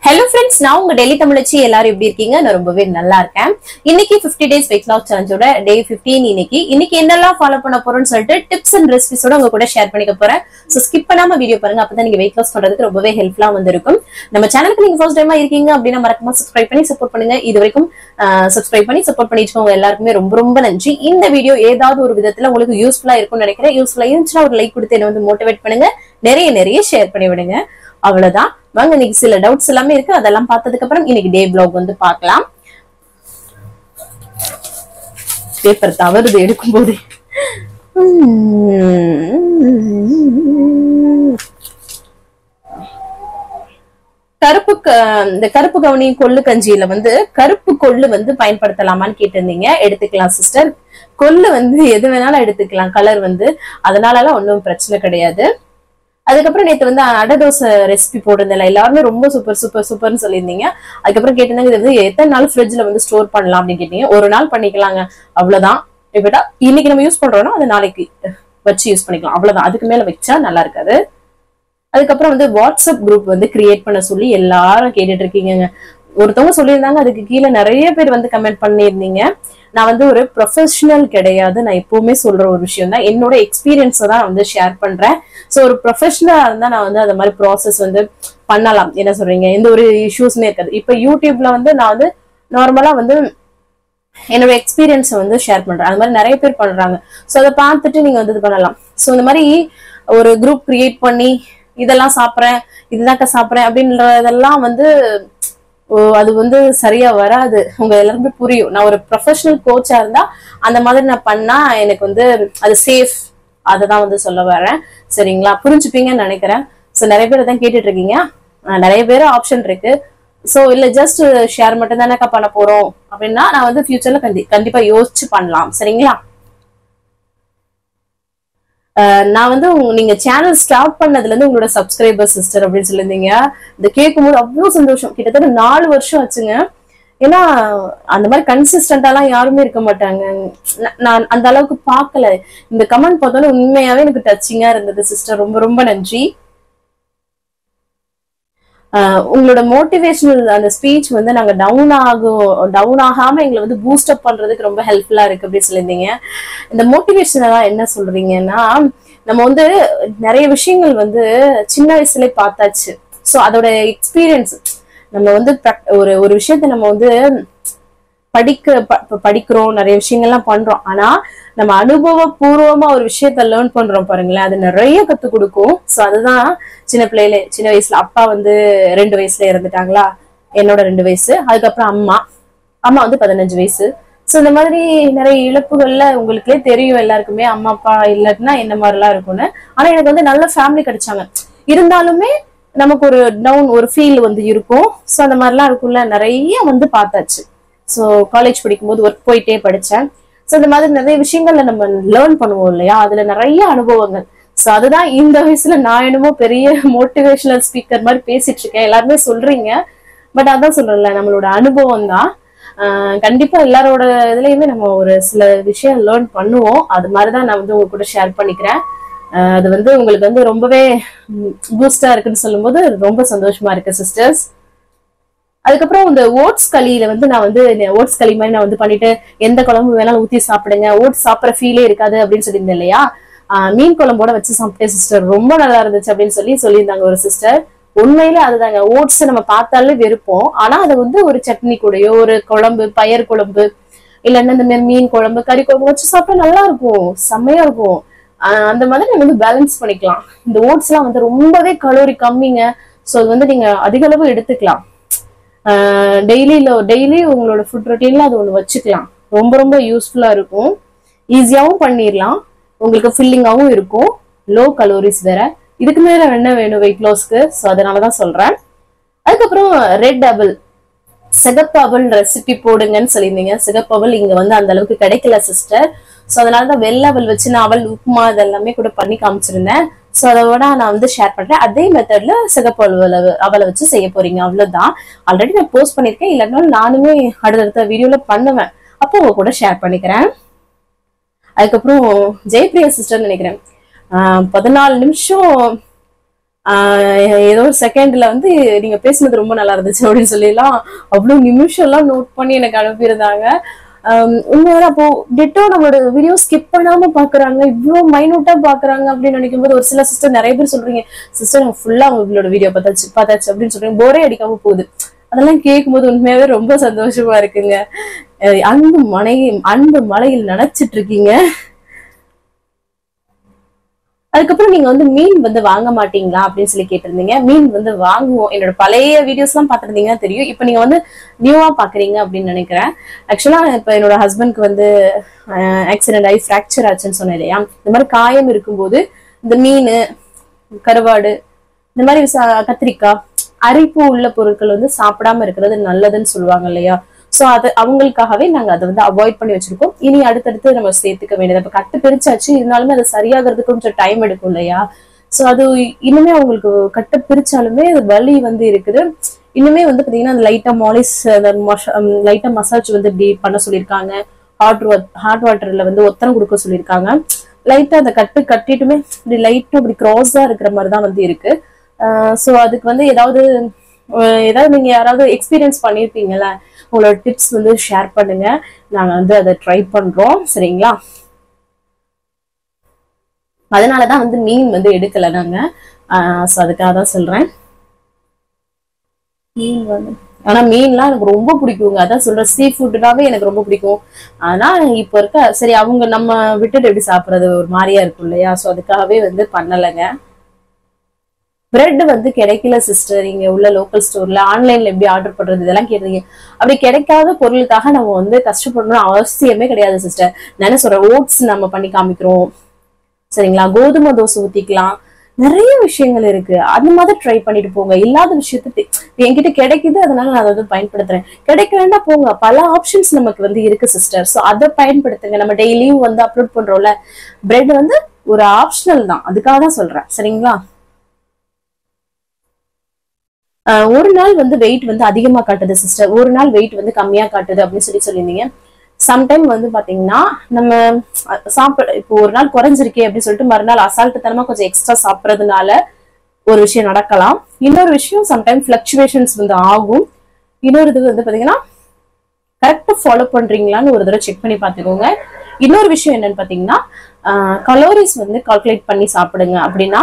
Hello friends, நான் உங்க daily தமிழச்சி எல்லாரும் எப்படி இருக்கீங்க? நான் ரொம்பவே நல்லா இருக்கேன். இன்னைக்கு 50 days weight loss challenge-ஓட day 15 இன்னைக்கு என்னெல்லாம் ஃபாலோ பண்ண போறோம்னு சொல்லிட்டு டிப்ஸ் அண்ட் ரெசிபிஸோட உங்க கூட ஷேர் பண்ணிக்க போறேன். சோ ஸ்கிப் பண்ணாம வீடியோ பாருங்க, அப்பதான் நீங்க weight loss பண்றதுக்கு ரொம்பவே ஹெல்ப்ஃபுல்லா இருக்கும். நம்ம சேனலுக்கு நீங்க ஃபர்ஸ்ட் டைமா இருக்கீங்க அப்படின்னா மறக்காம சப்ஸ்கிரைப் பண்ணி சப்போர்ட் பண்ணுங்க. இது வரைக்கும் சப்ஸ்கிரைப் பண்ணி சப்போர்ட் பண்ணிட்டு எல்லாருக்குமே ரொம்ப ரொம்ப நன்றி. இந்த வீடியோ ஏதாவது ஒரு விதத்துல உங்களுக்கு யூஸ்ஃபுல்லா இருக்கும்னு நினைக்கிறேன். யூஸ்ஃபுல்லா இருந்துச்சுன்னா ஒரு லைக் கொடுத்து என்ன மோட்டிவேட் பண்ணுங்க. நிறைய ஷேர் பண்ணி விடுங்க. அவ்வளவுதான். வாங்க, இன்னைக்கு சில டவுட்ஸ் எல்லாமே இருக்கு, அதெல்லாம் பார்த்ததுக்கு அப்புறம் இன்னைக்கு டே பிளாக் பார்க்கலாம். பேப்பர் தவறுது எடுக்கும் போது. இந்த கருப்பு கவுனி கொள்ளு கஞ்சியில கருப்பு கொள்ளு பயன்படுத்தலாமான்னு கேட்டிருந்தீங்க. எடுத்துக்கலாம் சிஸ்டர். கொள்ளு எது வேணாலும் எடுத்துக்கலாம். கலர் அதனால ஒன்னும் பிரச்சனை கிடையாது. அதுக்கப்புறம் நேற்று அடை தோசை ரெசிபி போட்டிருந்தேன். எல்லாருமே ரொம்ப சூப்பர்னு சொல்லியிருந்தீங்க. அதுக்கப்புறம் கேட்டிருந்தாங்க இது எத்தனை நாள் ஃப்ரிட்ஜ்ல ஸ்டோர் பண்ணலாம் அப்படின்னு கேட்டீங்க. ஒரு நாள் பண்ணிக்கலாங்க, அவ்வளவுதான். இப்ப இன்னைக்கு நம்ம யூஸ் பண்றோம்னா அது நாளைக்கு வச்சு யூஸ் பண்ணிக்கலாம், அவ்வளவுதான். அதுக்கு மேல வச்சா நல்லா இருக்காது. அதுக்கப்புறம் வாட்ஸ்அப் குரூப் கிரியேட் பண்ண சொல்லி எல்லாரும் கேட்டுட்டு இருக்கீங்க. ஒருத்தவங்க சொல்லியிருந்தாங்க, அதுக்கு கீழே நிறைய பேர் கமெண்ட் பண்ணியிருந்தீங்க. நான் ஒரு ப்ரொஃபஷனல் கிடையாது. நான் எப்பவுமே சொல்ற ஒரு விஷயம் தான், என்னோட எக்ஸ்பீரியன்ஸை தான் ஷேர் பண்றேன். ஸோ ஒரு ப்ரொஃபஷனலா இருந்தா நான் அந்த மாதிரி ப்ராசஸ் பண்ணலாம். என்ன சொல்றீங்க? எந்த ஒரு இஷ்யூஸுமே இருக்காது. இப்ப யூடியூப்ல நான் நார்மலா என்னோட எக்ஸ்பீரியன்ஸை ஷேர் பண்றேன். அது மாதிரி நிறைய பேர் பண்றாங்க. ஸோ அதை பார்த்துட்டு நீங்க இது பண்ணலாம். ஸோ இந்த மாதிரி ஒரு குரூப் கிரியேட் பண்ணி இதெல்லாம் சாப்பிட்றேன், இதுதாக்க சாப்பிட்றேன் அப்படின்றதெல்லாம் அது சரியா வராது. உங்க எல்லாருமே புரியும். நான் ஒரு ப்ரொஃபஷனல் கோச்சா இருந்தா அந்த மாதிரி நான் பண்ணா எனக்கு அது சேஃப். அததான் சொல்ல வரேன். சரிங்களா? புரிஞ்சுப்பீங்கன்னு நினைக்கிறேன். சோ நிறைய பேர் தான் கேட்டுட்டு இருக்கீங்க. நிறைய பேர் ஆப்ஷன் இருக்கு. சோ இல்ல ஜஸ்ட் ஷேர் மட்டும் தானக்கா பண்ண போறோம் அப்படின்னா நான் ஃபியூச்சர்ல கண்டிப்பா யோசிச்சு பண்ணலாம். சரிங்களா? நான் நீங்க சேனல் ஸ்டார்ட் பண்ணதுல இருந்து உங்களோட சப்ஸ்கிரைபர் சிஸ்டர் அப்படின்னு சொல்லியிருந்தீங்க. இந்த கேட்கும் போது அவ்வளவு சந்தோஷம். கிட்டத்தட்ட 4 வருஷம் ஆச்சுங்க. ஏன்னா அந்த மாதிரி கன்சிஸ்டன்டாலாம் யாருமே இருக்க மாட்டாங்க. நான் அந்த அளவுக்கு பார்க்கல. இந்த கமெண்ட் பார்த்தோன்னே உண்மையாவே எனக்கு டச்சிங்கா இருந்தது சிஸ்டர். ரொம்ப ரொம்ப நன்றி. உங்களோட மோட்டிவேஷனல் அந்த ஸ்பீச் நாங்க டவுன் ஆகாம எங்களை பூஸ்ட் அப் பண்றதுக்கு ரொம்ப ஹெல்ப்ஃபுல்லா இருக்கு அப்படின்னு சொல்லியிருந்தீங்க. இந்த மோட்டிவேஷன் எல்லாம் என்ன சொல்றீங்கன்னா, நம்ம நிறைய விஷயங்கள் சின்ன வயசுல பார்த்தாச்சு. சோ அதோட எக்ஸ்பீரியன்ஸ் நம்ம ஒரு விஷயத்த நம்ம படிக்கிறோம், நிறைய விஷயங்கள்லாம் பண்றோம். ஆனா நம்ம அனுபவபூர்வமா ஒரு விஷயத்த லேர்ன் பண்றோம் பாருங்களேன், அது நிறைய கத்து கொடுக்கும். சோ அதுதான் சின்ன வயசுல அப்பா 2 வயசுல இறந்துட்டாங்களா, என்னோட 2 வயசு. அதுக்கப்புறம் அம்மா 15 வயசு. சோ இந்த மாதிரி நிறைய இழப்புகள்ல உங்களுக்கே தெரியும் எல்லாருக்குமே, அம்மா அப்பா இல்லைன்னா என்ன மாதிரிலாம் இருக்கும்னு. ஆனா எனக்கு நல்ல ஃபேமிலி கிடைச்சாங்க. இருந்தாலுமே நமக்கு ஒரு டவுன் ஒரு ஃபீல் இருக்கும். சோ அந்த மாதிரிலாம் இருக்கும்ல, நிறைய பார்த்தாச்சு. சோ காலேஜ் படிக்கும்போது ஒர்க் போயிட்டே படிச்சேன். சோ இந்த மாதிரி நிறைய விஷயங்கள்ல நம்ம லேர்ன் பண்ணுவோம் இல்லையா, அதுல நிறைய அனுபவங்கள். சோ அதுதான் இந்த வயசுல நான் என்னமோ பெரிய மோட்டிவேஷனல் ஸ்பீக்கர் மாதிரி பேசிட்டு இருக்கேன். எல்லாருமே சொல்றீங்க, பட் அதான் சொல்றேன்ல, நம்மளோட அனுபவம் தான். கண்டிப்பா எல்லாரோட இதுலயுமே நம்ம ஒரு சில விஷயம் லேர்ன் பண்ணுவோம். அது மாதிரிதான் நான் உங்க கூட ஷேர் பண்ணிக்கிறேன். அது உங்களுக்கு ரொம்பவே பூஸ்டா இருக்குன்னு சொல்லும் போது ரொம்ப சந்தோஷமா இருக்கு சிஸ்டர்ஸ். அதுக்கப்புறம் இந்த ஓட்ஸ் களியில நான் ஓட்ஸ் களி மாதிரி நான் பண்ணிட்டு எந்த குழம்பு வேணாலும் ஊத்தி சாப்பிடுங்க, ஓட்ஸ் சாப்பிட்ற ஃபீலே இருக்காது அப்படின்னு சொல்லியிருந்தேன் இல்லையா. மீன் குழம்போட வச்சு சாப்பிட்டேன் சிஸ்டர், ரொம்ப நல்லா இருந்துச்சு அப்படின்னு சொல்லியிருந்தாங்க ஒரு சிஸ்டர். உண்மையில அதுதாங்க, ஓட்ஸ் நம்ம பார்த்தாலே வெறுப்போம். ஆனா அதை ஒரு சட்னி கூடயோ ஒரு குழம்பு, பயர் குழம்பு இல்லைன்னா இந்த மாதிரி மீன் குழம்பு, கறி குழம்பு வச்சு சாப்பிட்டா நல்லா இருக்கும், செம்மையா இருக்கும். அந்த மாதிரி நம்ம பேலன்ஸ் பண்ணிக்கலாம். இந்த ஓட்ஸ் எல்லாம் ரொம்பவே கலோரி கம்மிங்க. சோ அது நீங்க அதிக அளவு எடுத்துக்கலாம். டெய்லி உங்களோட ஃபுட் ரொட்டீன்ல அது ஒண்ணு வச்சுக்கலாம். ரொம்ப ரொம்ப யூஸ்ஃபுல்லா இருக்கும். ஈஸியாவும் பண்ணிடலாம், உங்களுக்கு ஃபில்லிங்காவும் இருக்கும், லோ கலோரிஸ் வேற. இதுக்கு மேல என்ன வேணும் வெயிட் லாஸ்க்கு? சோ அதனாலதான் சொல்றேன். அதுக்கப்புறம் ரெட் அவல், சிகப்பு அவல் ரெசிபி போடுங்கன்னு சொல்லியிருந்தீங்க. சிகப்பு அவல் இங்க அந்த அளவுக்கு கிடைக்கல சிஸ்டர். சோ அதனாலதான் வெள்ளை அவல் வச்சு நான் அவல் உப்புமா இதெல்லாமே கூட பண்ணி காமிச்சிருந்தேன். சோ அதோட நான் ஷேர் பண்றேன். அதே மெத்தட்ல சிகப்பு அவலை வச்சு செய்ய போறீங்க, அவ்வளவுதான். ஆல்ரெடி நான் போஸ்ட் பண்ணிருக்கேன், இல்லைன்னா நானுமே அடுத்தடுத்த வீடியோல பண்ணுவேன், அப்போ உங்க கூட ஷேர் பண்ணிக்கிறேன். அதுக்கப்புறம் ஜெயபிரியா சிஸ்டர் நினைக்கிறேன் 14 நிமிஷம் ஏதோ ஒரு செகண்ட்ல வந்து நீங்க பேசுனது ரொம்ப நல்லா இருந்துச்சு அப்படின்னு சொல்லிலாம் அவ்வளவு நிமிஷம் எல்லாம் நோட் பண்ணி எனக்கு அனுப்பியிருந்தாங்க. உண்மையால அப்போ டிட்டோ நம்மளோட வீடியோ ஸ்கிப் பண்ணாம பாக்குறாங்க, இவ்வளவு மைனூட்டா பாக்குறாங்க அப்படின்னு நினைக்கும் போது ஒரு சில சிஸ்டர் நிறைய பேர் சொல்றீங்க, சிஸ்டர் ஃபுல்லா உங்களோட வீடியோ பார்த்தாச்சு அப்படின்னு சொல்றீங்க, போரே அடிக்காம போகுது. அதெல்லாம் கேட்கும் போது உண்மையாவே ரொம்ப சந்தோஷமா இருக்குங்க. அன்பு மலையில் நினைச்சிட்டு இருக்கீங்க. அதுக்கப்புறம் நீங்க வந்து மீன் வந்து வாங்க மாட்டீங்களா அப்படின்னு சொல்லி கேட்டிருந்தீங்க. மீன் வந்து வாங்குவோம். என்னோட பழைய வீடியோஸ் எல்லாம் பாத்துருந்தீங்கன்னா தெரியும். இப்ப நீங்க வந்து நியூவா பாக்குறீங்க அப்படின்னு நினைக்கிறேன். ஆக்சுவலா இப்ப என்னோட ஹஸ்பண்ட்க்கு வந்து ஆக்சிடென்ட் ஆகி ஃபிராக்சர் ஆச்சுன்னு சொன்னேன் இல்லையா, இந்த மாதிரி காயம் இருக்கும்போது இந்த மீன், கருவாடு, இந்த மாதிரி கத்திரிக்காய், அரிப்பு உள்ள பொருட்கள் வந்து சாப்பிடாம இருக்கிறது நல்லதுன்னு சொல்லுவாங்க இல்லையா. சோ அது அவங்களுக்காகவே நாங்க அதை வந்து அவாய்ட் பண்ணி வச்சிருக்கோம். இனி அடுத்தடுத்து நம்ம சேர்த்துக்க வேண்டியது. இப்ப கட்டு பிரிச்சாச்சு, இருந்தாலுமே அது சரியாகிறதுக்கு கொஞ்சம் டைம் எடுக்கும் இல்லையா. சோ அது இன்னுமே அவங்களுக்கு கட்டு பிரிச்சாலுமே அது வலி வந்து இருக்குது. இன்னுமே வந்து பாத்தீங்கன்னா அந்த லைட்டா மாலிஸ், லைட்டா மசாஜ் வந்து இப்படி பண்ண சொல்லியிருக்காங்க. ஹாட் வாட்டர்ல வந்து ஒத்தனம் கொடுக்க சொல்லியிருக்காங்க. லைட்டா அந்த கட்டு கட்டிட்டுமே இப்படி லைட்டா இப்படி கிராஸா இருக்கிற மாதிரிதான் வந்து இருக்கு. சோ அதுக்கு வந்து ஏதாவது நீங்க யாராவது எக்ஸ்பீரியன்ஸ் பண்ணிருப்பீங்கல்ல, உங்களோட டிப்ஸ் வந்து ஷேர் பண்ணுங்க. நாங்க வந்து அதை ட்ரை பண்றோம். சரிங்களா. அதனாலதான் வந்து மீன் வந்து எடுக்கல நாங்க. சோ அதுக்காக தான் சொல்றேன். மீன் வந்து ஆனா மீன்லாம் எனக்கு ரொம்ப பிடிக்குங்க. அதான் சொல்றேன், சீ ஃபுட்னாவே எனக்கு ரொம்ப பிடிக்கும். ஆனா இப்ப இருக்க சரி அவங்க நம்ம விட்டுட்டு எப்படி சாப்பிடுறது ஒரு மாதிரியா இருக்கும் இல்லையா. சோ அதுக்காகவே வந்து பண்ணலைங்க. பிரெட் வந்து கிடைக்கல சிஸ்டர், இங்க உள்ள லோக்கல் ஸ்டோர்ல. ஆன்லைன்ல எப்படி ஆர்டர் பண்றது இதெல்லாம் கேட்டீங்க. அப்படி கிடைக்காத பொருளுக்காக நம்ம வந்து கஷ்டப்படணும்னு அவசியமே கிடையாது சிஸ்டர். நான் சொல்றேன், ஓட்ஸ் நம்ம பண்ணி காமிக்கிறோம் சரிங்களா. கோதுமை தோசை ஊத்திக்கலாம், நிறைய விஷயங்கள் இருக்கு. அந்த மாதிரி ட்ரை பண்ணிட்டு போங்க. இல்லாத விஷயத்த என்கிட்ட கிடைக்குது, அதனால நான் அதை வந்து பயன்படுத்துறேன். கிடைக்கலன்னா போங்க, பல ஆப்ஷன்ஸ் நமக்கு வந்து இருக்கு சிஸ்டர். சோ அதை பயன்படுத்துங்க. நம்ம டெய்லியும் வந்து அப்லோட் பண்றோம்ல, பிரெட் வந்து ஒரு ஆப்ஷனல் தான், அதுக்காக தான் சொல்றேன் சரிங்களா. ஒரு நாள் வந்து வெயிட் வந்து அதிகமா காட்டுது சிஸ்டர், ஒரு நாள் வெயிட் வந்து கம்மியா காட்டுது அப்படின்னு சொல்லியிருந்தீங்க. சம்டைம் வந்து பாத்தீங்கன்னா நம்ம சாப்பிட இப்போ ஒரு நாள் குறைஞ்சிருக்கே அப்படின்னு சொல்லிட்டு மறுநாள் அசால்ட்டு தனமா கொஞ்சம் எக்ஸ்ட்ரா சாப்பிடறதுனால ஒரு விஷயம் நடக்கலாம். இன்னொரு விஷயம் சம்டைம் பிளக்சுவேஷன்ஸ் வந்து ஆகும். இன்னொரு இது வந்து பாத்தீங்கன்னா கரெக்டா ஃபாலோ பண்றீங்களான்னு ஒரு தடவை செக் பண்ணி பாத்துக்கோங்க. இன்னொரு விஷயம் என்னன்னு பாத்தீங்கன்னா கலோரிஸ் வந்து கால்குலேட் பண்ணி சாப்பிடுங்க. அப்படின்னா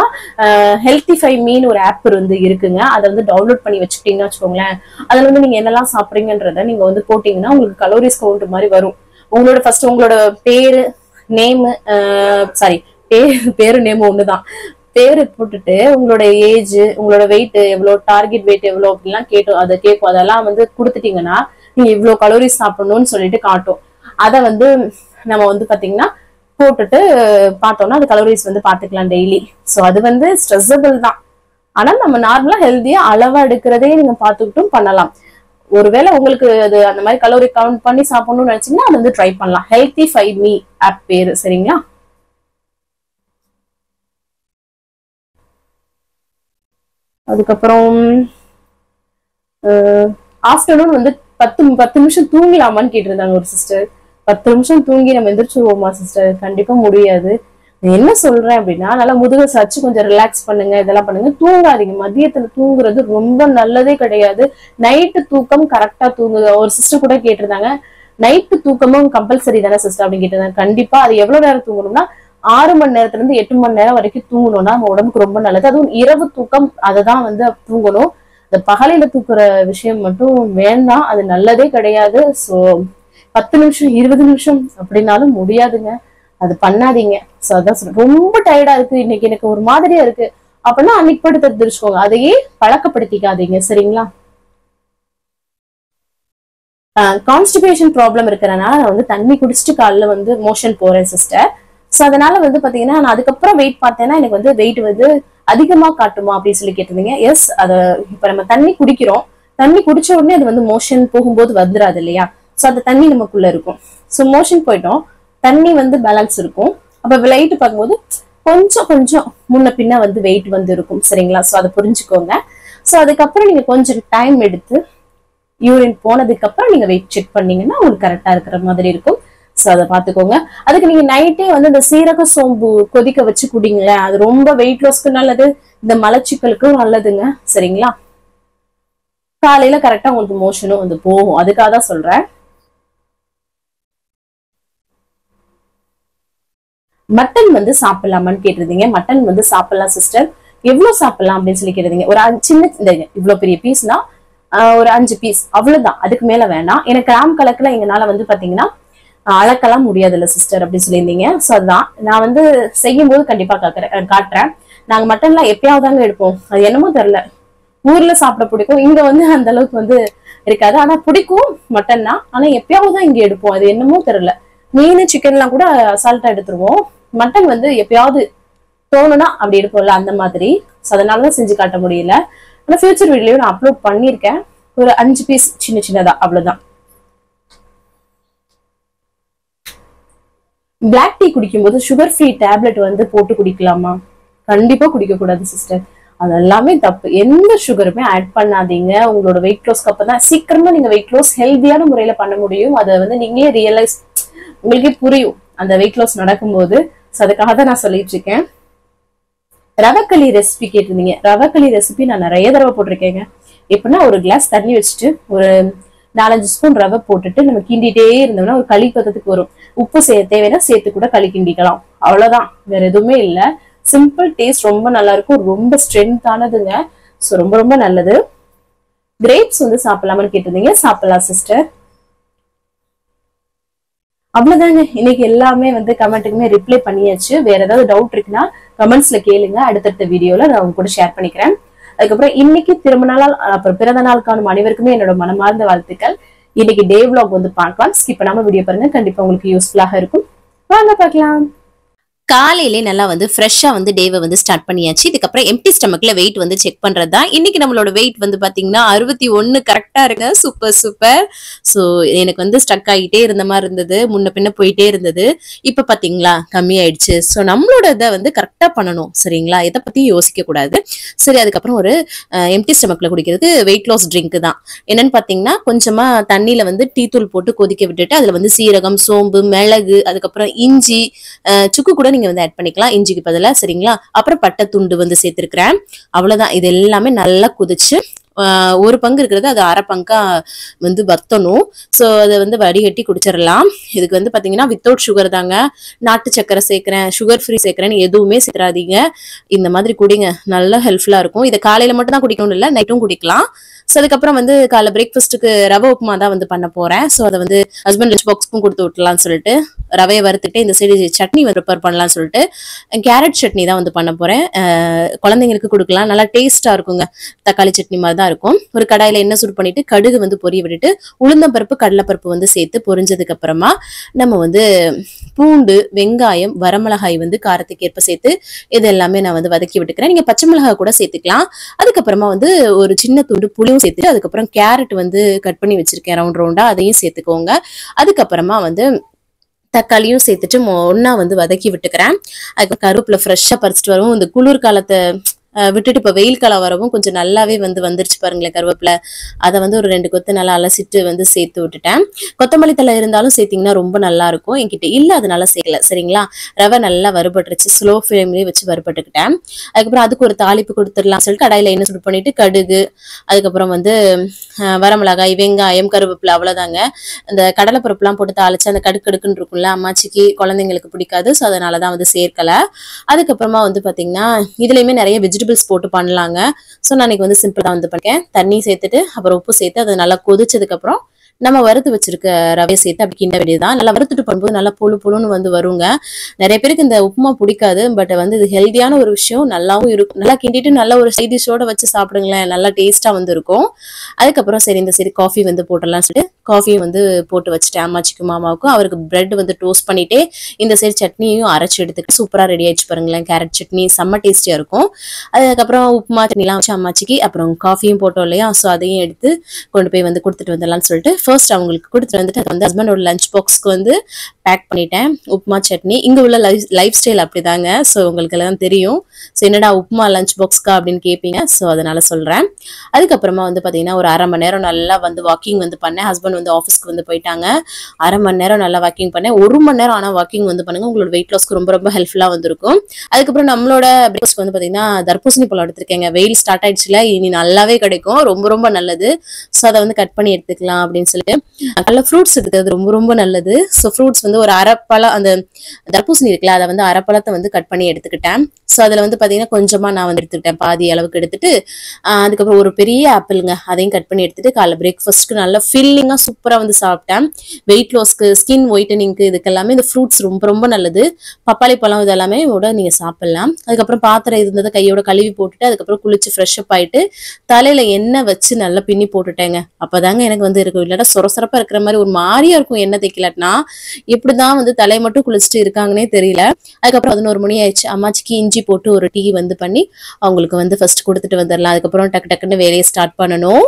ஹெல்த்திஃபை மீன் ஒரு ஆப் வந்து இருக்குங்க, அதை வந்து டவுன்லோட் பண்ணி வச்சுக்கிட்டீங்கன்னு வச்சுக்கோங்களேன். அதுல வந்து நீங்க என்னெல்லாம் சாப்பிடுறீங்கன்றத நீங்க வந்து போட்டீங்கன்னா உங்களுக்கு கலோரிஸ் கவுண்ட் மாதிரி வரும். உங்களோட ஃபர்ஸ்ட் உங்களோட பேரு நேமு சாரி பேரு நேமு ஒண்ணுதான், பேரு போட்டுட்டு உங்களோட ஏஜ், உங்களோட வெயிட் எவ்வளவு, டார்கெட் வெயிட் எவ்வளவு அப்படின்லாம் அதை கேட்கும். அதெல்லாம் வந்து கொடுத்துட்டீங்கன்னா நீங்க இவ்வளவு கலோரிஸ் சாப்பிடணும்னு சொல்லிட்டு காட்டும். அதை வந்து நம்ம வந்து பாத்தீங்கன்னா போட்டுட்டு பார்த்தோம்னா அது கலோரிஸ் வந்து பாத்துக்கலாம் டெய்லி. சோ அது வந்து ஸ்ட்ரெஸ்ஸபிள் தான், ஆனா நம்ம நார்மலா ஹெல்த்தியா அளவா எடுக்கிறதே நீங்க பாத்துக்கிட்டும் பண்ணலாம். ஒருவேளை உங்களுக்கு அது அந்த மாதிரி கலோரி கவுண்ட் பண்ணி சாப்பிடணும்னு நினைச்சீங்கன்னா அது வந்து ட்ரை பண்ணலாம். ஹெல்த்திஃபை மீ ஆப் பேரு சரிங்களா. அதுக்கப்புறம் ஆஃப்டர்நூன் வந்து 10 நிமிஷம் தூங்கலாமான்னு கேட்டிருந்தாங்க ஒரு சிஸ்டர். 10 நிமிஷம் தூங்கி நம்ம எந்திரிச்சுருவோமா சிஸ்டர்? கண்டிப்பா முடியாது. என்ன சொல்றேன் அப்படின்னா, நல்லா முதுக சாச்சு கொஞ்சம் ரிலாக்ஸ் பண்ணுங்க, இதெல்லாம் பண்ணுங்க. தூங்காதீங்க, மதியத்துல தூங்குறது ரொம்ப நல்லதே கிடையாது. நைட்டு தூக்கம் கரெக்டா தூங்குங்க. ஒரு சிஸ்டர் கூட கேட்டிருந்தாங்க, நைட்டு தூக்கமும் கம்பல்சரி தானே சிஸ்டர் அப்படின்னு கேட்டிருந்தாங்க. கண்டிப்பா. அது எவ்வளவு நேரம் தூங்கணும்னா 6 மணி நேரத்துல இருந்து 8 மணி நேரம் வரைக்கும் தூங்கணும்னா நம்ம உடம்புக்கு ரொம்ப நல்லது. அதுவும் இரவு தூக்கம் அததான் வந்து தூங்கணும். இந்த பகலையில தூக்குற விஷயம் மட்டும் வேண்டாம், அது நல்லதே கிடையாது. சோ 10 நிமிஷம் 20 நிமிஷம் அப்படின்னாலும் முடியாதுங்க, அது பண்ணாதீங்க. சோ அதான் சொல்றேன், ரொம்ப டயர்டா இருக்கு இன்னைக்கு, எனக்கு ஒரு மாதிரியா இருக்கு அப்படின்னா அன்னைக்கு போட்டு தெரிஞ்சுக்கோங்க, அதையே பழக்கப்படுத்திக்காதீங்க சரிங்களா. கான்ஸ்டிபேஷன் ப்ராப்ளம் இருக்கிறனால நான் வந்து தண்ணி குடிச்சிட்டு காலைல வந்து மோஷன் போறேன் சிஸ்டர். சோ அதனால வந்து பாத்தீங்கன்னா நான் அதுக்கப்புறம் வெயிட் பார்த்தேன்னா எனக்கு வந்து வெயிட் வந்து அதிகமா காட்டுமா அப்படின்னு சொல்லி கேட்டிருந்தீங்க. எஸ், அத இப்ப நம்ம தண்ணி குடிக்கிறோம், தண்ணி குடிச்ச உடனே அது வந்து மோஷன் போகும்போது வந்துடாது இல்லையா. சோ அந்த தண்ணி நமக்குள்ள இருக்கும். சோ மோஷன் போயிட்டோம், தண்ணி வந்து பேலன்ஸ் இருக்கும். அப்ப வெயிட் பார்க்கும்போது கொஞ்சம் கொஞ்சம் முன்ன பின்ன வந்து வெயிட் வந்து இருக்கும் சரிங்களா. சோ அதை புரிஞ்சுக்கோங்க. சோ அதுக்கப்புறம் நீங்க கொஞ்சம் டைம் எடுத்து யூரின் போனதுக்கு அப்புறம் நீங்க வெயிட் செக் பண்ணீங்கன்னா உங்களுக்கு கரெக்டா இருக்கிற மாதிரி இருக்கும். சோ அதை பாத்துக்கோங்க. அதுக்கு நீங்க நைட்டே வந்து இந்த சீரக சோம்பு கொதிக்க வச்சு குடிங்களேன், அது ரொம்ப வெயிட் லாஸ்க்கு நல்லது. இந்த மலச்சிக்கலுக்கும் நல்லதுங்க. சரிங்களா? காலையில கரெக்டா உங்களுக்கு மோஷனும் வந்து போகும். அதுக்காக தான் சொல்றேன். மட்டன் வந்து சாப்பிடலாமான்னு கேட்டிருந்தீங்க. மட்டன் வந்து சாப்பிடலாம் சிஸ்டர். எவ்வளவு சாப்பிடலாம் அப்படின்னு சொல்லி கேட்டிருந்தீங்க. ஒரு சின்ன இவ்வளவு பெரிய பீஸ்னா ஒரு 5 பீஸ் அவ்வளவுதான், அதுக்கு மேல வேணாம். எனக்கு கிராம் கணக்குல எங்கனால வந்து பாத்தீங்கன்னா அளக்கலாம் முடியாதுல்ல சிஸ்டர் அப்படின்னு சொல்லியிருந்தீங்க. சோ அதுதான் நான் வந்து செய்யும் போது கண்டிப்பா காட்டுறேன். நாங்க மட்டன்லாம் எப்பயாவதாங்க எடுப்போம். அது என்னமோ தெரியல, ஊர்ல சாப்பிட பிடிக்கும், இங்க வந்து அந்த அளவுக்கு வந்து இருக்காது. ஆனா பிடிக்கும் மட்டன்னா, ஆனா எப்பயாவதுதான் இங்க எடுப்போம். அது என்னமோ தெரியல. மீன் சிக்கன் எல்லாம் கூட அசால்ட்டா எடுத்துருவோம். மட்டன் வந்து எப்பயாவது தோணுனா அப்படி எடுப்போம்ல, அந்த மாதிரி. அதனாலதான் செஞ்சு காட்ட முடியல. ஆனா ஃபியூச்சர் வீடியோலயும் நான் அப்லோட் பண்ணிருக்கேன். ஒரு 5 பீஸ் சின்ன சின்னதா, அவ்வளவுதான். பிளாக் டீ குடிக்கும்போது சுகர் ஃப்ரீ டேப்லெட் வந்து போட்டு குடிக்கலாமா? கண்டிப்பா குடிக்க கூடாது சிஸ்டர். அது எல்லாமே தப்பு. எந்த சுகருமே ஆட் பண்ணாதீங்க. உங்களோட வெயிட் லாஸ்க்கு அப்பதான் சீக்கிரமா நீங்க வெயிட் லாஸ் ஹெல்தியான முறையில பண்ண முடியும். அதை வந்து நீங்களே ரியலைஸ், உங்களுக்கே புரியும் அந்த வெயிட் லாஸ் நடக்கும்போது. அதுக்காக தான் நான் சொல்லிட்டு இருக்கேன். ரவக்களி ரெசிபி கேட்டிருந்தீங்க. ரவக்களி ரெசிபி நான் நிறைய தடவை போட்டிருக்கேங்க. எப்படின்னா, ஒரு கிளாஸ் தண்ணி வச்சுட்டு ஒரு 4-5 ஸ்பூன் ரவை போட்டுட்டு நம்ம கிண்டிட்டே இருந்தோம்னா ஒரு களி பதத்துக்கு வரும். உப்பு தேவைன்னா சேர்த்து கூட களி கிண்டிக்கலாம். அவ்வளவுதான், வேற எதுவுமே இல்ல. சிம்பிள், டேஸ்ட் ரொம்ப நல்லா இருக்கும். ரொம்ப ஸ்ட்ரென்த் ஆனதுங்க. சோ ரொம்ப ரொம்ப நல்லது. கிரேப்ஸ் வந்து சாப்பிடலாமான்னு கேட்டிருந்தீங்க. சாப்பிடலாம் சிஸ்டர். அவ்வளவுதாங்க. இன்னைக்கு எல்லாமே வந்து கமெண்ட்டுக்குமே ரிப்ளை பண்ணியாச்சு. வேற ஏதாவது டவுட் இருக்குன்னா கமெண்ட்ஸ்ல கேளுங்க. அடுத்தடுத்த வீடியோல நான் உங்க கூட ஷேர் பண்ணிக்கிறேன். அதுக்கப்புறம் இன்னைக்கு திரும்ப நாள் அப்புறம் பிறந்த நாள் காணும் அனைவருக்குமே என்னோட மனமார்ந்த வாழ்த்துக்கள். இன்னைக்கு டே விளாக் வந்து பார்க்கலாம். ஸ்கிப் பண்ணாம வீடியோ பாருங்க. கண்டிப்பா உங்களுக்கு யூஸ்ஃபுல்லாக இருக்கும். வாங்க பார்க்கலாம். காலையிலே நல்லா வந்து ஃப்ரெஷ்ஷா வந்து டேவை வந்து ஸ்டார்ட் பண்ணியாச்சு. இதுக்கப்புறம் எம்டி ஸ்டமக்ல வெயிட் வந்து செக் பண்றது தான். இன்னைக்கு நம்மளோட வெயிட் வந்து பாத்தீங்கன்னா 61 கரெக்டா இருக்கு. Super super. ஸோ எனக்கு வந்து ஸ்டக் ஆகிட்டே இருந்த மாதிரி இருந்தது, முன்ன பின்ன போயிட்டே இருந்தது. இப்ப பாத்தீங்களா கம்மி ஆயிடுச்சு. ஸோ நம்மளோட இதை வந்து கரெக்டா பண்ணணும். சரிங்களா? இதை பத்தி யோசிக்க கூடாது. சரி, அதுக்கப்புறம் ஒரு எம்டி ஸ்டமக்ல குடிக்கிறது வெயிட் லாஸ் ட்ரிங்க் தான். என்னன்னு பாத்தீங்கன்னா, கொஞ்சமா தண்ணியில வந்து டீ தூள் போட்டு கொதிக்க விட்டுட்டு அதுல வந்து சீரகம், சோம்பு, மிளகு, அதுக்கப்புறம் இஞ்சி, சுக்கு கூட நீங்க வந்து ஆட் பண்ணிக்கலாம் இஞ்சிக்கு பதிலா. சரிங்களா? அப்புறம் பட்டை துண்டு வந்து சேர்த்திருக்கிறேன். அவ்வளவுதான். இது எல்லாமே நல்லா கொதிச்சு ஒரு பங்கு இருக்கிறது அது அரை பங்கா வந்து வத்தணும். ஸோ அதை வந்து வடிகட்டி குடிச்சிடலாம். இதுக்கு வந்து பாத்தீங்கன்னா வித்தவுட் சுகர் தாங்க. நாட்டு சக்கரை சேர்க்கிறேன், சுகர் ஃப்ரீ சேர்க்கிறேன்னு எதுவுமே சேர்த்துறாதீங்க. இந்த மாதிரி குடிங்க, நல்லா ஹெல்ப்ஃபுல்லா இருக்கும். இதை காலையில மட்டும் தான் குடிக்கணும் இல்லை, நைட்டும் குடிக்கலாம். ஸோ அதுக்கப்புறம் வந்து காலைல பிரேக்ஃபாஸ்ட்டுக்கு ரவை உப்புமா தான் வந்து பண்ண போறேன். ஸோ அதை வந்து ஹஸ்பண்ட் லஞ்ச் பாக்ஸ்க்கும் கொடுத்து விட்டலாம்னு சொல்லிட்டு ரவையை வறுத்துட்டு இந்த சைடு சட்னி வந்து ப்ரிப்பேர் பண்ணலாம்னு சொல்லிட்டு கேரட் சட்னி தான் வந்து பண்ண போறேன். குழந்தைங்களுக்கு கொடுக்கலாம், நல்லா டேஸ்டா இருக்குங்க. தக்காளி சட்னி மாதிரி தான் இருக்கும். ஒரு கடாயில எண்ணெய் சூடு பண்ணிட்டு கடுகு வந்து பொரிய விட்டுட்டு உளுந்தம்பருப்பு, கடலைப்பருப்பு வந்து சேர்த்து பொரிஞ்சதுக்கு அப்புறமா நம்ம வந்து பூண்டு, வெங்காயம், வரமிளகாய் வந்து காரத்துக்கு ஏற்ப சேர்த்து இது எல்லாமே நான் வந்து வதக்கி விட்டுக்கிறேன். நீங்க பச்சை மிளகாய் கூட சேர்த்துக்கலாம். அதுக்கப்புறமா வந்து ஒரு சின்ன துண்டு புளியும் சேர்த்துட்டு அதுக்கப்புறம் கேரட் வந்து கட் பண்ணி வச்சிருக்கேன் ரவுண்ட் ரவுண்டா, அதையும் சேர்த்துக்கோங்க. அதுக்கப்புறமா வந்து தக்காளியும் சேர்த்துட்டு ஒன்னா வந்து வதக்கி விட்டுக்கிறேன். அதுக்கு கருவேப்பிலை ஃப்ரெஷ்ஷா பறிச்சுட்டு வரவும், இந்த குளிர் காலத்தை விட்டுட்டு இப்ப வெயில் காலம் வரவும் கொஞ்சம் நல்லாவே வந்து வந்துருச்சு பாருங்களேன் கருவேப்பிலை. அதை வந்து ஒரு 2 கொத்து நல்லா அலசிட்டு வந்து சேர்த்து விட்டுட்டேன். கொத்தமல்லி தழை இருந்தாலும் சேர்த்தீங்கன்னா ரொம்ப நல்லா இருக்கும். என்கிட்ட இல்ல, அதனால சேர்க்கல. சரிங்களா? ரவை நல்லா வறுபட்டுருச்சு. ஸ்லோ ஃப்ளேம்லயே வச்சு வறுபட்டுக்கிட்டேன். அதுக்கப்புறம் அதுக்கு ஒரு தாளிப்பு கொடுத்துடலாம் சொல்லிட்டு கடாயில எண்ணெய் சூடு பண்ணிட்டு கடுகு, அதுக்கப்புறம் வந்து வரமிளகாய், வெங்காயம், கருவேப்பிலை, அவ்வளவுதாங்க. இந்த கடலைப்பருப்புலாம் போட்டு தாளிச்சு அந்த கடுக்குன்னு இருக்கும்ல, அம்மாச்சிக்கு குழந்தைங்களுக்கு பிடிக்காது. ஸோ அதனாலதான் வந்து சேர்க்கல. அதுக்கப்புறமா வந்து பாத்தீங்கன்னா இதுலயுமே நிறைய வெஜிடபிள்ஸ் போட்டு பண்ணலாங்க. ஸோ நான் இன்னைக்கு வந்து சிம்பிள் தான் வந்து பண்ணேன். தண்ணி சேர்த்துட்டு அப்புறம் உப்பு சேர்த்து அதை நல்லா கொதிச்சதுக்கு அப்புறம் நம்ம வறுத்து வச்சிருக்க ரவையை சேர்த்து அப்படி கிண்ட வேண்டியதுதான். நல்லா வறுத்துட்டு பண்ணும்போது நல்லா புழு புழுன்னு வந்து வருங்க. நிறைய பேருக்கு இந்த உப்புமா பிடிக்காது, பட் வந்து இது ஹெல்தியான ஒரு விஷயம், நல்லாவும் இருக்கும். நல்லா கிண்டிட்டு நல்ல ஒரு சைட் டிஷ்ஷோட வச்சு சாப்பிடுங்களேன், நல்லா டேஸ்டா வந்து இருக்கும். அதுக்கப்புறம் சரி இந்த சரி காஃபி வந்து போட்டலாம் சொல்லிட்டு காஃபியும் வந்து போட்டு வச்சுட்டேன் அம்மாச்சிக்கும் மாமாவுக்கும். அவருக்கு பிரெட் வந்து டோஸ்ட் பண்ணிட்டே இந்த சைடு சட்னியும் அரைச்சு எடுத்துட்டு சூப்பரா ரெடி ஆயிடுச்சு பாருங்களேன். கேரட் சட்னி செம்ம டேஸ்டியா இருக்கும். அதுக்கப்புறம் உப்புமா சட்னிலாம் வச்சு அம்மாச்சிக்கு, அப்புறம் காஃபியும் போட்டோம் இல்லையா, ஸோ அதையும் எடுத்து கொண்டு போய் வந்து கொடுத்துட்டு வந்துடலாம்னு சொல்லிட்டு ஃபர்ஸ்ட் அவங்களுக்கு கொடுத்துட்டு வந்துட்டு அது வந்து ஹஸ்பண்டோட லஞ்ச் பாக்ஸ்க்கு வந்து பேக் பண்ணிட்டேன். உப்புமா சட்னி இங்க உள்ள லைஃப் ஸ்டைல் அப்படிதாங்க. ஸோ உங்களுக்கு எல்லாம் தெரியும். ஸோ என்னடா உப்புமா லஞ்ச் பாக்ஸ்க்கா அப்படின்னு கேட்பீங்க. ஸோ அதனால சொல்றேன். அதுக்கப்புறமா வந்து பாத்தீங்கன்னா ஒரு 1/2 மணி நேரம் நல்லா வந்து வாக்கிங் வந்து பண்ணேன். ஹஸ்பண்ட் ஹஸ்பண்ட் வந்து ஆஃபீஸ்க்கு வந்து போயிட்டாங்க. அரை மணி நேரம் நல்லா வாக்கிங் பண்ணேன். 1 மணி நேரம் ஆனா வாக்கிங் வந்து பண்ணுங்க, உங்களோட வெயிட் லாஸ்க்கு ரொம்ப ரொம்ப ஹெல்ப்ஃபுல்லா வந்திருக்கும். அதுக்கப்புறம் நம்மளோட பிரேக்ஃபாஸ்ட் வந்து பாத்தீங்கன்னா தர்பூசணி பழம் எடுத்திருக்கேங்க. வெயில் ஸ்டார்ட் ஆயிடுச்சுல, இனி நல்லாவே கிடைக்கும், ரொம்ப ரொம்ப நல்லது. ஸோ அதை வந்து கட் பண்ணி எடுத்துக்கலாம் அப்படின்னு சொல்லிட்டு நல்ல ஃப்ரூட்ஸ் எடுக்கிறது ரொம்ப ரொம்ப நல்லது. ஸோ ஃப்ரூட்ஸ் வந்து ஒரு அரைப்பழம், அந்த தர்பூசணி இருக்குல்ல அதை வந்து அரைப்பழத்தை வந்து கட் பண்ணி எடுத்துக்கிட்டேன். ஸோ அதில் வந்து பார்த்தீங்கன்னா கொஞ்சமாக நான் வந்து எடுத்துக்கிட்டேன், பாதி அளவுக்கு எடுத்துட்டு அதுக்கப்புறம் ஒரு பெரிய ஆப்பிளுங்க அதையும் கட் பண்ணி எடுத்துட்டு காலைல பிரேக்ஃபாஸ்ட்க்கு நல்லா ஃபில்லிங்காக சூப்பராக வந்து சாப்பிட்டேன். வெயிட் லாஸ்க்கு, ஸ்கின் ஒயிட்டனிங்க்கு இதுக்கெல்லாமே இந்த ஃப்ரூட்ஸ் ரொம்ப ரொம்ப நல்லது. பப்பாளி பழம் இதெல்லாமே கூட நீங்கள் சாப்பிடலாம். அதுக்கப்புறம் பாத்திரம் இருந்ததை கையோட கழுவி போட்டுட்டு அதுக்கப்புறம் குளிச்சு ஃப்ரெஷ் அப் ஆயிட்டு தலையில எண்ணெய் வச்சு நல்லா பின்னி போட்டுட்டேங்க. அப்பதாங்க எனக்கு வந்து இருக்கும், இல்லாட்டா சொரசொரப்பா இருக்கிற மாதிரி ஒரு மாதிரியா இருக்கும் எண்ணெய் தேய்க்கலாட்டினா. எப்படிதான் வந்து தலையை மட்டும் குளிச்சுட்டு இருக்காங்கன்னே தெரியல. அதுக்கப்புறம் 11 மணி ஆயிடுச்சு. அம்மாச்சிக்கு இஞ்சி போட்டு ஒரு டீ வந்து பண்ணி அவங்களுக்கு வந்து ஃபர்ஸ்ட் கொடுத்துட்டு வந்துடலாம். அதுக்கப்புறம் டக்கு டக்குன்னு வேலையை ஸ்டார்ட் பண்ணணும்.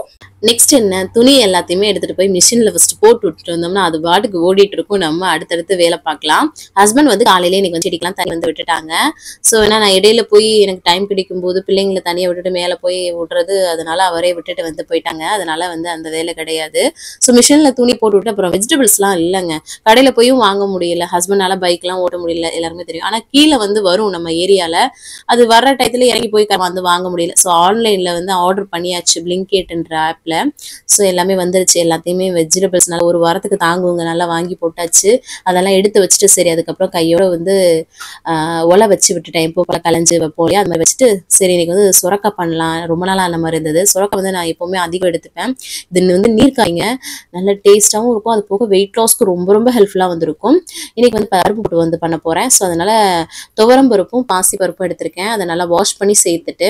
நெக்ஸ்ட் என்ன, துணி எல்லாத்தையுமே எடுத்துட்டு போய் மிஷின்ல ஃபர்ஸ்ட் போட்டு விட்டுட்டு வந்தோம்னா அது பாட்டுக்கு ஓடிட்டு இருக்கும், நம்ம அடுத்தடுத்து வேலை பார்க்கலாம். ஹஸ்பண்ட் வந்து காலையில இன்னைக்கு வந்து செடிக்கெல்லாம் தண்ணி வந்து விட்டுட்டாங்க. ஸோ ஏன்னா நான் இடையில போய் எனக்கு டைம் கிடைக்கும் போது பிள்ளைங்களை தனியாக விட்டுட்டு மேலே போய் விடுறது, அதனால அவரே விட்டுட்டு வந்து போயிட்டாங்க. அதனால வந்து அந்த வேலை கிடையாது. ஸோ மிஷின்ல துணி போட்டு விட்டு அப்புறம் வெஜிடபிள்ஸ்லாம் இல்லைங்க, கடையில போயும் வாங்க முடியல, ஹஸ்பண்டால பைக்லாம் ஓட்ட முடியல, எல்லாருமே தெரியும். ஆனா கீழே வந்து வரும் நம்ம ஏரியால, அது வர்ற டயத்துல இறங்கி போய் வந்து வாங்க முடியல. ஸோ ஆன்லைன்ல வந்து ஆர்டர் பண்ணியாச்சு பிளிங்கெட்ன்ற ஆப்ல. ஸோ எல்லாமே வந்துருச்சு, எல்லாத்தையுமே வெஜிடபிள்ஸ் நல்லா ஒரு வாரத்துக்கு தாங்குவங்க நல்லா வாங்கி போட்டாச்சு. அதெல்லாம் எடுத்து வச்சுட்டு சரி அதுக்கப்புறம் கையோட வந்து ஒலை வச்சு விட்டுட்டேன், இப்போ பல கலைஞ்சு வைப்போம் அது மாதிரி வச்சுட்டு சரி இன்னைக்கு வந்து சுரக்காய் பண்ணலாம், ரொம்ப நாளாக அந்த மாதிரி இருந்தது. சுரக்காய் வந்து நான் எப்பவுமே அதிகம் எடுத்துப்பேன். இது வந்து நீர்க்காய்ங்க, நல்ல டேஸ்டாகவும் இருக்கும், அது போக வெயிட் லாஸ்க்கு ரொம்ப ரொம்ப ஹெல்ப்ஃபுல்லாக வந்திருக்கும். இன்னைக்கு வந்து பருப்பு போட்டு வந்து பண்ண போறேன். ஸோ அதனால துவரம் பருப்பும் பாசி பருப்பும் எடுத்திருக்கேன். அதை நல்லா வாஷ் பண்ணி சேர்த்துட்டு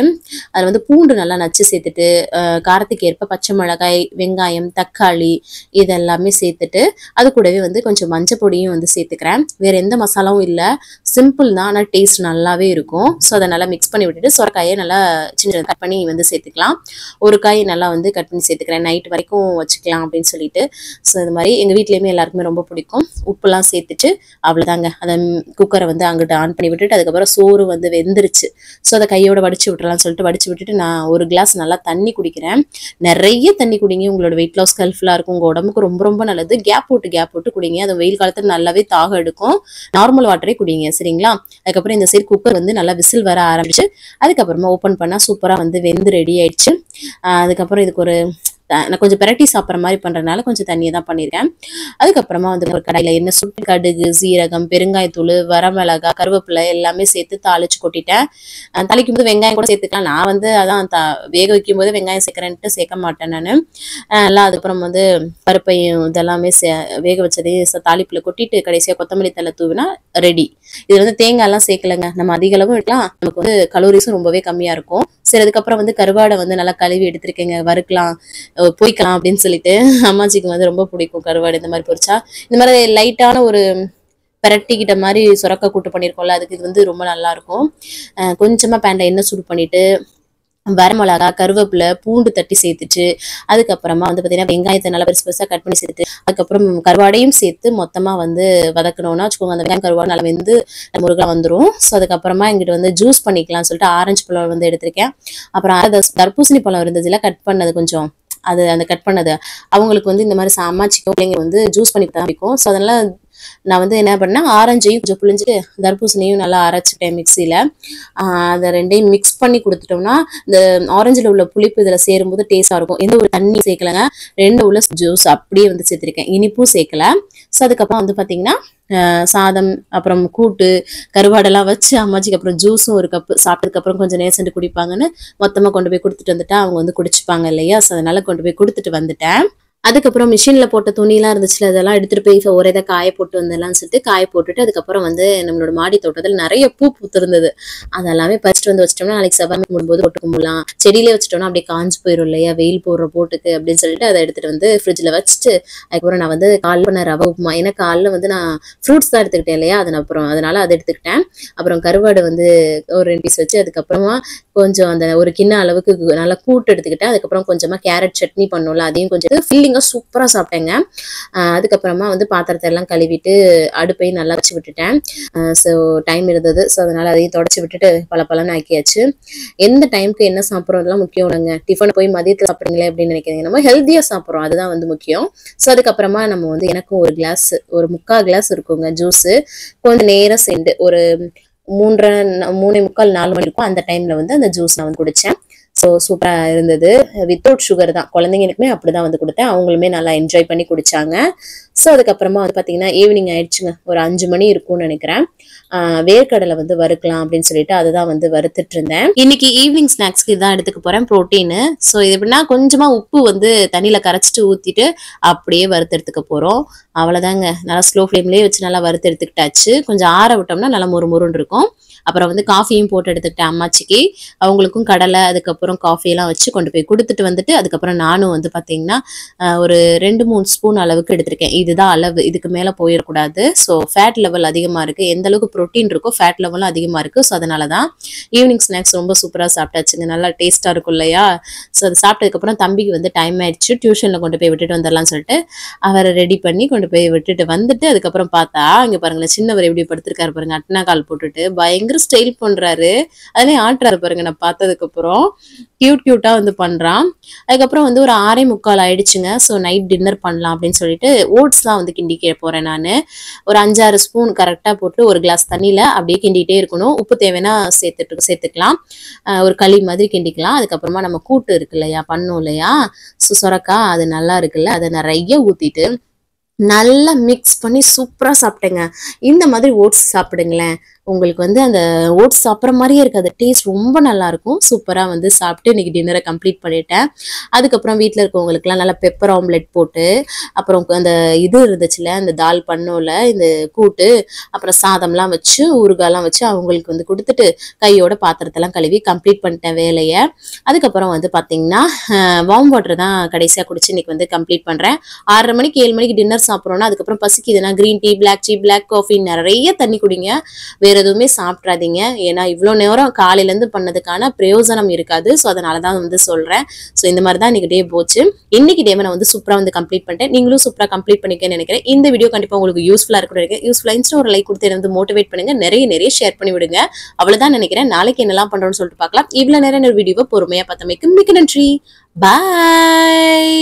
அதில் வந்து பூண்டு நல்லா நச்சு சேர்த்துட்டு காரத்துக்கு ஏற்ப பச்சை மிளகாய், வெங்காயம், தக்காளி இதெல்லாமே சேர்த்துட்டு அது கூடவே வந்து கொஞ்சம் மஞ்சள் பொடியும் வந்து சேர்த்துக்கிறேன். வேற எந்த மசாலாவும் இல்லை, சிம்பிள் தான், ஆனால் டேஸ்ட் நல்லாவே இருக்கும். ஸோ அதை நல்லா மிக்ஸ் பண்ணி விட்டுட்டு சொரக்காயை நல்லா சின்ன கட் பண்ணி வந்து சேர்த்துக்கலாம். ஒரு காய் நல்லா வந்து கட் பண்ணி சேர்த்துக்கிறேன், நைட் வரைக்கும் வச்சுக்கலாம் அப்படின்னு சொல்லிட்டு. ஸோ இது மாதிரி எங்கள் வீட்லேயுமே எல்லாருக்குமே ரொம்ப பிடிக்கும். உப்புலாம் சேர்த்துட்டு அவ்வளோதாங்க, அதை குக்கரை வந்து அங்கிட்டு ஆன் பண்ணி விட்டுட்டு அதுக்கப்புறம் சோறு வந்து வெந்துருச்சு. ஸோ அதை கையோட வடிச்சு விட்டுறலாம்னு சொல்லிட்டு வடிச்சு விட்டுட்டு நான் ஒரு கிளாஸ் நல்லா தண்ணி குடிக்கிறேன். நிறைய தண்ணி குடிங்க, உங்களோட வெயிட் லாஸ் ஹெல்ப்ஃபுல்லாக இருக்கும், உங்கள் உடம்புக்கு ரொம்ப ரொம்ப நல்லது. கேப் போட்டு குடிங்க, அது வெயில் காலத்தில் நல்லாவே தாகம் எடுக்கும். நார்மல் வாட்டரே குடிங்க சரிங்களா. அதுக்கப்புறம் இந்த சைடு குக்கர் வந்து நல்லா விசில் வர ஆரம்பிச்சு அதுக்கப்புறமா ஓப்பன் பண்ணால் சூப்பராக வந்து வெந்து ரெடி ஆயிடுச்சு. அதுக்கப்புறம் இதுக்கு ஒரு நான் கொஞ்சம் பெரட்டி சாப்பிட்ற மாதிரி பண்றதுனால கொஞ்சம் தண்ணியை தான் பண்ணியிருக்கேன். அதுக்கப்புறமா வந்து ஒரு கடாயில எண்ணெய் சுட்டு கடுகு, சீரகம், பெருங்காயத்தூள், வரமிளகாய், கருவேப்பிலை எல்லாமே சேர்த்து தாளிச்சு கொட்டிட்டேன். தாளிக்கும் போது வெங்காயம் கூட சேர்த்துக்கலாம். நான் வந்து அதான் வேக வைக்கும் போது வெங்காயம் சேர்க்கறேன்ட்டு சேர்க்க மாட்டேன் நான். எல்லாம் அதுக்கப்புறம் வந்து பருப்பையும் இதெல்லாமே வேக வச்சதையும் தாளிப்புல கொட்டிட்டு கடைசியாக கொத்தமல்லி தழை தூவினா ரெடி. இது வந்து தேங்காய்லாம் சேர்க்கலைங்க, நம்ம அதிக அளவும் எடுக்கலாம், நமக்கு வந்து கலோரிஸும் ரொம்பவே கம்மியா இருக்கும். சரி அதுக்கப்புறம் வந்து கருவாடை வந்து நல்லா கழுவி எடுத்திருக்கேங்க, வறுக்கலாம் பொரிக்கலாம் அப்படின்னு சொல்லிட்டு. அம்மாச்சிக்கு வந்து ரொம்ப பிடிக்கும் கருவாடு இந்த மாதிரி பொரிச்சா. இந்த மாதிரி லைட்டான ஒரு பெரட்டிக்கிட்ட மாதிரி சுரக்கா கூட்டு பண்ணியிருக்கோம்ல, அதுக்கு இது வந்து ரொம்ப நல்லா இருக்கும். கொஞ்சமா பேன்ல எண்ணெய் சூடு பண்ணிட்டு வரமிளகா, கருவேப்பிலை, பூண்டு தட்டி சேர்த்துட்டு அதுக்கப்புறமா வந்து பார்த்தீங்கன்னா வெங்காயத்தை நல்லா பெருசு பெருசாக கட் பண்ணி சேர்த்துட்டு அதுக்கப்புறம் கருவாடையும் சேர்த்து மொத்தமாக வந்து வதக்கணும்னா வச்சுக்கோங்க, அந்த வெங்காயம் கருவாடு நல்லா வெந்து முருகா வந்துடும். ஸோ அதுக்கப்புறமா எங்கிட்ட வந்து ஜூஸ் பண்ணிக்கலாம்னு சொல்லிட்டு ஆரஞ்சு பழம் வந்து எடுத்திருக்கேன். அப்புறம் தர்பூசணி பழம் இருந்ததுல கட் பண்ணது கொஞ்சம், அது அந்த கட் பண்ணது அவங்களுக்கு வந்து இந்த மாதிரி அம்மாச்சிக்கும் பிள்ளைங்க வந்து ஜூஸ் பண்ணி தான் பிடிக்கும். ஸோ அதனால நான் வந்து என்ன பண்ணேன், ஆரஞ்சையும் கொஞ்சம் புளிஞ்சிட்டு தர்பூசணியும் நல்லா அரைச்சிட்டேன் மிக்சியில். அதை ரெண்டையும் மிக்ஸ் பண்ணி கொடுத்துட்டோம்னா இந்த ஆரஞ்சில் உள்ள புளிப்பு இதில் சேரும்போது டேஸ்டாக இருக்கும். எந்த ஒரு தண்ணி சேர்க்கலைங்க, 2 உள்ள ஜூஸ் அப்படியே வந்து சேர்த்துருக்கேன், இனிப்பும் சேர்க்கல. ஸோ அதுக்கப்புறம் வந்து பார்த்தீங்கன்னா சாதம், அப்புறம் கூட்டு, கருவாடெல்லாம் வச்சு அம்மாச்சிக்கு அப்புறம் ஜூஸும் ஒரு கப்பு சாப்பிட்டதுக்கப்புறம் கொஞ்சம் நேசண்டு குடிப்பாங்கன்னு மொத்தமாக கொண்டு போய் கொடுத்துட்டு வந்துட்டா அவங்க வந்து குடிச்சுப்பாங்க இல்லையா. ஸோ அதனால கொண்டு போய் கொடுத்துட்டு வந்துட்டேன். அதுக்கப்புறம் மிஷினில் போட்ட துணிலாம் இருந்துச்சுல, அதெல்லாம் எடுத்துகிட்டு போய் ஒரே இதை காய போட்டு வந்துடலாம்னு சொல்லிட்டு காய போட்டுட்டு அதுக்கப்புறம் வந்து நம்மளோட மாடி தோட்டத்தில் நிறைய பூ பூத்திருந்தது. அதெல்லாமே பறிச்சுட்டு வந்து வச்சிட்டோம்னா நாளைக்கு செவ்வாய் முடும்போது போட்டு கும்பலாம். செடியிலே வச்சுட்டோம்னா அப்படியே காஞ்சு போயிடும் இல்லையா, வெயில் போடுற போட்டுக்கு அப்படின்னு சொல்லிட்டு அதை எடுத்துகிட்டு வந்து ஃப்ரிட்ஜில் வச்சுட்டு அதுக்கப்புறம் நான் வந்து காலைல பண்ண ரவை உப்புமா, ஏன்னா காலைல வந்து நான் ஃப்ரூட்ஸ் தான் எடுத்துக்கிட்டேன் இல்லையா, அதனால அதை எடுத்துக்கிட்டேன். அப்புறம் கருவாடு வந்து ஒரு 2 பீஸ் வச்சு அதுக்கப்புறமா கொஞ்சம் அந்த ஒரு கிண்ண அளவுக்கு நல்லா கூட்டு எடுத்துக்கிட்டேன். அதுக்கப்புறம் கொஞ்சமாக கேரட் சட்னி பண்ணோம்ல, அதையும் கொஞ்சம் ஃபில்லிங் ஈவினிங்கா சூப்பரா சாப்பிட்டேங்க. அதுக்கப்புறமா வந்து பாத்திரத்தை எல்லாம் கழுவிட்டு அடுப்பையும் நல்லா வச்சு விட்டுட்டேன். ஸோ டைம் இருந்தது. ஸோ அதனால அதையும் தொடச்சி விட்டுட்டு பலன்னு ஆக்கியாச்சு. எந்த டைமுக்கு என்ன சாப்பிட்றோம்லாம் முக்கியம் இல்லைங்க. டிஃபன் போய் மதியத்தில் சாப்பிடுங்களேன் அப்படின்னு நினைக்கிறீங்க. நம்ம ஹெல்த்தியா சாப்பிட்றோம், அதுதான் வந்து முக்கியம். ஸோ அதுக்கப்புறமா நம்ம வந்து எனக்கும் ஒரு 3/4 கிளாஸ் இருக்குங்க ஜூஸ். கொஞ்சம் நேரம் சேர்ந்து ஒரு 3:45 4 மணி இருக்கும். அந்த டைம்ல வந்து அந்த ஜூஸ் நான் வந்து குடிச்சேன். ஸோ சூப்பரா இருந்தது. வித்தவுட் சுகர் தான். குழந்தைங்களுக்குமே அப்படிதான் வந்து கொடுத்தேன். அவங்களுமே நல்லா என்ஜாய் பண்ணி குடிச்சாங்க. ஸோ அதுக்கப்புறமா வந்து பாத்தீங்கன்னா ஈவினிங் ஆயிடுச்சுங்க. ஒரு 5 மணி இருக்கும்னு நினைக்கிறேன். வேர்க்கடலை வந்து வறுக்கலாம் அப்படின்னு சொல்லிட்டு அதுதான் வந்து வறுத்துட்டு இருந்தேன். இன்னைக்கு ஈவினிங் ஸ்நாக்ஸ்க்கு இதான் எடுத்துக்க போறேன், புரோட்டீன். ஸோ இது எப்படின்னா கொஞ்சமா உப்பு வந்து தண்ணியில கரைச்சிட்டு ஊத்திட்டு அப்படியே வறுத்து எடுத்துக்க போறோம். அவ்வளவுதாங்க. நல்லா ஸ்லோ ஃப்ளேம்லயே வச்சு நல்லா வறுத்து எடுத்துக்கிட்டாச்சு. கொஞ்சம் ஆற விட்டோம்னா நல்லா மொறுமொறுன்னு இருக்கும். அப்புறம் வந்து காஃபியும் போட்டு எடுத்துக்கிட்டேன் அம்மாச்சிக்கு. அவங்களுக்கும் கடலை அதுக்கப்புறம் காஃபி எல்லாம் வச்சு கொண்டு போய் கொடுத்துட்டு வந்துட்டு அதுக்கப்புறம் நானும் வந்து பாத்தீங்கன்னா ஒரு 2-3 ஸ்பூன் அளவுக்கு எடுத்திருக்கேன். இதுதான் அளவு, இதுக்கு மேல போயிடக்கூடாது. ஸோ ஃபேட் லெவல் அதிகமா இருக்கு. எந்த அளவுக்கு ப்ரோட்டீன் இருக்கோ ஃபேட் லெவலும் அதிகமா இருக்கு. ஸோ அதனாலதான் ஈவினிங் ஸ்நாக்ஸ் ரொம்ப சூப்பரா சாப்பிட்டாச்சுங்க. நல்லா டேஸ்டா இருக்கும் இல்லையா? ஸோ அது சாப்பிட்டதுக்கு அப்புறம் தம்பிக்கு வந்து டைம் ஆயிடுச்சு, டியூஷன்ல கொண்டு போய் விட்டுட்டு வந்துடலாம்னு சொல்லிட்டு அவரை ரெடி பண்ணி கொண்டு போய் விட்டுட்டு வந்துட்டு அதுக்கப்புறம் பார்த்தா இங்க பாருங்களேன், சின்னவர் எப்படி படுத்திருக்காரு பாருங்க, அட்னா கால் போட்டுட்டு பயங்கர ஸ்டைல் பண்றாரு. அதனே ஆட்டுறாரு பாருங்க. நான் பார்த்ததுக்கு அப்புறம் கியூட்டா வந்து பண்றான். அதுக்கப்புறம் வந்து ஒரு 6:45 ஆயிடுச்சுங்க. ஸோ நைட் டின்னர் பண்ணலாம் அப்படின்னு சொல்லிட்டு ஓட்ஸ் தான் வந்து கிண்டிக்க போறேன் நான். ஒரு 5-6 ஸ்பூன் கரெக்டா போட்டு ஒரு கிளாஸ் தண்ணியில அப்படியே கிண்டிகிட்டே இருக்கணும். உப்பு தேவைன்னா சேர்த்துக்கலாம். ஒரு களி மாதிரி கிண்டிக்கலாம். அதுக்கப்புறமா நம்ம கூட்டு இருக்கு இல்லையா, பண்ணோம் இல்லையா, சொரக்காய், அது நல்லா இருக்குல்ல, அதை நிறைய ஊத்திட்டு நல்லா மிக்ஸ் பண்ணி சூப்பரா சாப்பிட்டேங்க. இந்த மாதிரி ஓட்ஸ் சாப்பிடுங்களேன், உங்களுக்கு வந்து அந்த ஓட்ஸ் சாப்பிட்ற மாதிரியே இருக்காது. டேஸ்ட் ரொம்ப நல்லா இருக்கும். சூப்பரா வந்து சாப்பிட்டு இன்னைக்கு டின்னரை கம்ப்ளீட் பண்ணிட்டேன். அதுக்கப்புறம் வீட்டில் இருக்கவங்களுக்குலாம் நல்லா பெப்பர் ஆம்லெட் போட்டு அப்புறம் அந்த இது இருந்துச்சுல, அந்த தால் பண்ணோல இந்த கூட்டு, அப்புறம் சாதம்லாம் வச்சு ஊறுகாலாம் வச்சு அவங்களுக்கு வந்து கொடுத்துட்டு கையோட பாத்திரத்தெல்லாம் கழுவி கம்ப்ளீட் பண்ணிட்டேன் வேலையை. அதுக்கப்புறம் வந்து பார்த்தீங்கன்னா வார்ம் வாட்டர் தான் கடைசியாக குடிச்சு இன்னைக்கு வந்து கம்ப்ளீட் பண்ணுறேன். 6:30 மணிக்கு 7 மணிக்கு டின்னர் சாப்பிட்றோன்னா அதுக்கப்புறம் பசிக்குதுன்னா கிரீன் டீ, பிளாக் காஃபி, நிறைய தண்ணி குடிங்க. வேற எதுவுமே சாப்பிட்றாதீங்க. ஏன்னா இவ்வளோ நேரம் காலையிலேருந்து பண்ணதுக்கான பிரயோஜனம் இருக்காது. ஸோ அதனால தான் வந்து சொல்கிறேன். ஸோ இந்த மாதிரி தான் இன்னைக்கு டே போச்சு. இன்னைக்கு டேவை நான் வந்து சூப்பராக வந்து கம்ப்ளீட் பண்ணிட்டேன். நீங்களும் சூப்பராக கம்ப்ளீட் பண்ணிக்கன்னு நினைக்கிறேன். இந்த வீடியோ கண்டிப்பாக உங்களுக்கு யூஸ்ஃபுல்லாக இருக்கும் நினைக்கிறேன். யூஸ்ஃபுல்லாக இருந்துச்சுன்னா ஒரு லைக் கொடுத்து வந்து மோட்டிவேட் பண்ணுங்க. நிறைய ஷேர் பண்ணி விடுங்க. அவ்வளோதான் நினைக்கிறேன். நாளைக்கு என்னெல்லாம் பண்ணுறோம்னு சொல்லிட்டு பார்க்கலாம். இவ்வளோ நேரம் ஒரு வீடியோவை பொறுமையாக பார்த்தமைக்கு மிக்க நன்றி. பாய்.